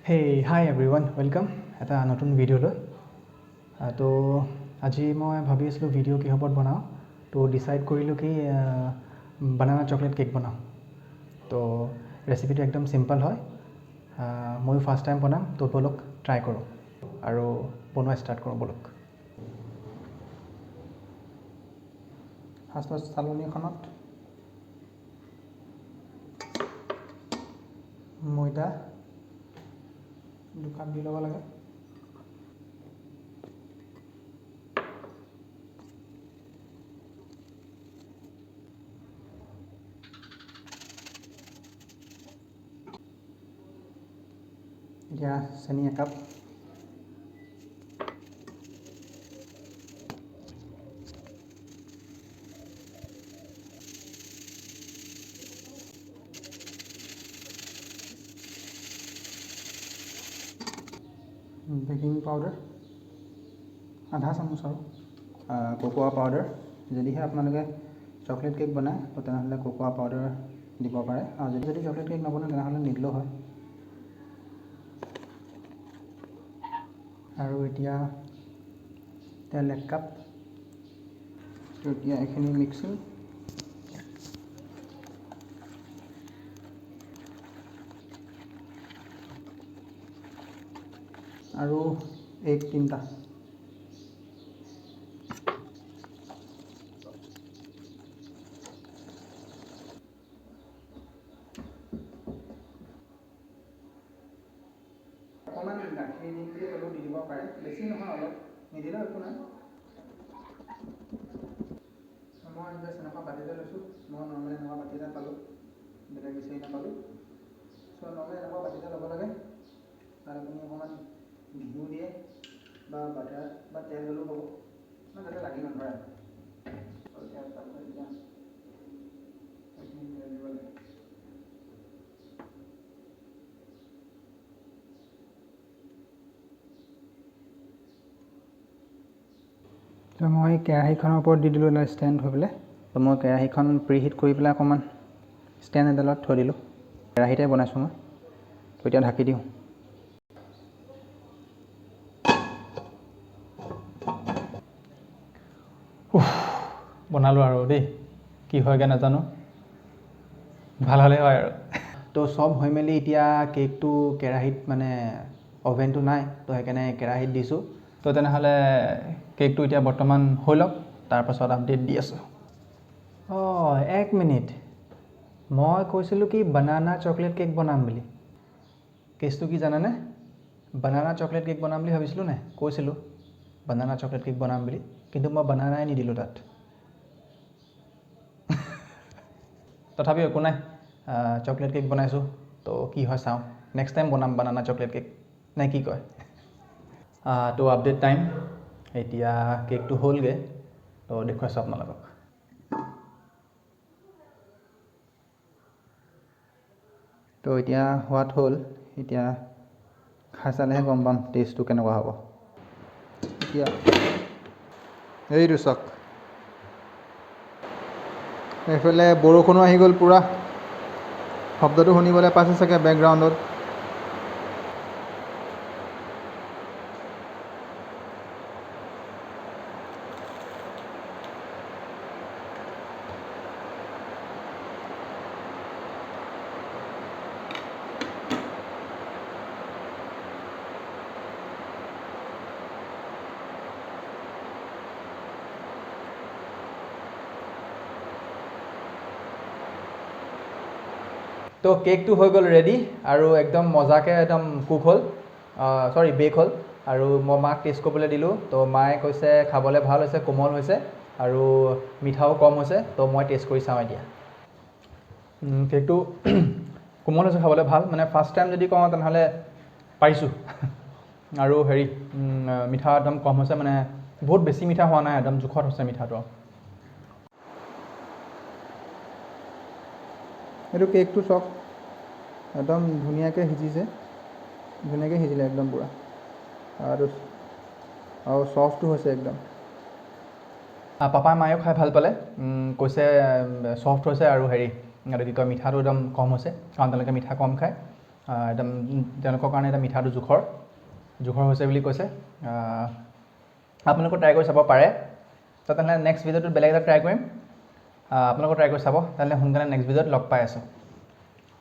Hi everyone, welcome এটা নতুন ভিডিঅ'লৈ। তো আজি মই ভাবি আছিলোঁ ভিডিঅ' কিহৰ ওপৰত বনাওঁ, তো ডিচাইড কৰিলোঁ কি বানানা চকলেট কেক বনাওঁ। তো ৰেচিপিটো একদম চিম্পল হয়, ময়ো ফাৰ্ষ্ট টাইম বনাম, তো ব'লক ট্ৰাই কৰোঁ আৰু বনোৱা ষ্টাৰ্ট কৰোঁ ব'লক। ফাৰ্ষ্টত চালনীখনত ময়দা 2 কাপ দি ল'ব লাগে। এতিয়া চেনি 1 কাপ, বেকিং পাউডাৰ আধা চামুচ আৰু কোকোৱা পাউডাৰ। যদিহে আপোনালোকে চকলেট কেক বনায় তো তেনেহ'লে কোকোৱা পাউডাৰ দিব পাৰে, আৰু যদি চকলেট কেক নবনায় তেনেহ'লে নিদিলেও হয়। আৰু এতিয়া তেল 1 কাপ। এতিয়া এইখিনি মিক্সিং আৰু এগ 3টা। অকণমান গাখীৰ দিম বুলি ক'লেও দি দিব পাৰে, বেছি নহয়, অলপ নিদিলেও একো নাই। মই জাষ্ট এনেকুৱা বাতি এটা লৈছোঁ, মই নৰ্মেলি এনেকুৱা বাতি এটা পালোঁ, বেলেগ বিচাৰি নাপালোঁ। চ' নৰ্মেলি এনেকুৱা বাতি এটা ল'ব লাগে, তাত আপুনি অকণমান ঘিউ দিয়ে বা বাটাৰ বা তেল হ'লেও হ'ব, মানে যাতে লাগি নধৰে। তো মই কেৰাহীখনৰ ওপৰত দি দিলোঁ এটা ষ্টেণ্ড হৈ পেলাই। তো মই কেৰাহীখন প্ৰিহিট কৰি পেলাই অকণমান ষ্টেণ্ড এডালত থৈ দিলোঁ। কেৰাহীতে বনাইছোঁ মই, তো এতিয়া ঢাকি দিওঁ। বনালোঁ আৰু দেই, কি হয়গৈ নাজানো, ভাল হ'লে হয় আৰু। তো চব হৈ মেলি এতিয়া কেকটো কেৰাহীত, মানে অভেনটো নাই, তো সেইকাৰণে কেৰাহীত দিছোঁ। তো তেনেহ'লে কেকটো এতিয়া বৰ্তমান হৈ লওক, তাৰপাছত আপডেট দি আছোঁ। 1 মিনিট, মই কৈছিলোঁ কি বানানা চকলেট কেক বনাম বুলি। কেছটো কি জানানে? বানানা চকলেট কেক বনাম বুলি ভাবিছিলোঁ নাই, কৈছিলোঁ বানানা চকলেট কেক বনাম বুলি, কিন্তু মই বানানাই নিদিলোঁ তাত। তথাপিও একো নাই, চকলেট কেক বনাইছোঁ, তো কি হয় চাওঁ। নেক্সট টাইম বনাম বানানা চকলেট কেক, নে কি কয়? তো আপডেট টাইম, এতিয়া কেকটো হ'লগৈ, তো দেখুৱাইছোঁ আপোনালোকক। তো এতিয়া হোৱাত হ'ল, এতিয়া খাই চালেহে গম পাম টেষ্টটো কেনেকুৱা হ'ব। এতিয়া এইটো চাওক, এইফালে বৰষুণো আহি গ'ল পূৰা, শব্দটো শুনিবলৈ পাইছে চাগে বেকগ্ৰাউণ্ডত। তো কেকটো হৈ গ'ল ৰেডি, আৰু একদম মজাকৈ একদম কুক হ'ল, বেক হ'ল। আৰু মই মাক টেষ্ট কৰিবলৈ দিলোঁ, তো মায়ে কৈছে খাবলৈ ভাল হৈছে, কোমল হৈছে আৰু মিঠাও কম হৈছে। তো মই টেষ্ট কৰি চাওঁ এতিয়া। কেকটো কোমল হৈছে, খাবলৈ ভাল, মানে ফাৰ্ষ্ট টাইম যদি কওঁ তেনেহ'লে পাৰিছোঁ। আৰু মিঠা একদম কম হৈছে, মানে বহুত বেছি মিঠা হোৱা নাই, একদম জোখত হৈছে মিঠাটো। এইটো কেকটো চাওক, একদম ধুনীয়াকৈ সিজিছে, ধুনীয়াকৈ সিজিলে একদম পূৰা, আৰু চফ্টো হৈছে একদম। পাপাই মায়েও খাই ভাল পালে, কৈছে চফ্ট হৈছে আৰু কি কয় মিঠাটো একদম কম হৈছে, কাৰণ তেওঁলোকে মিঠা কম খায়। একদম তেওঁলোকৰ কাৰণে এটা মিঠাটো জোখৰ হৈছে বুলি কৈছে। আপোনালোকে ট্ৰাই কৰি চাব পাৰে। তো তেনেহ'লে নেক্সট ভিডিঅ'টোত বেলেগ এটা ট্ৰাই কৰিম। আপোনালোকে ট্ৰাই কৰি চাব। তেনেহ'লে সোনকালে নেক্সট ভিডিঅ'ত লগ পাই আছোঁ।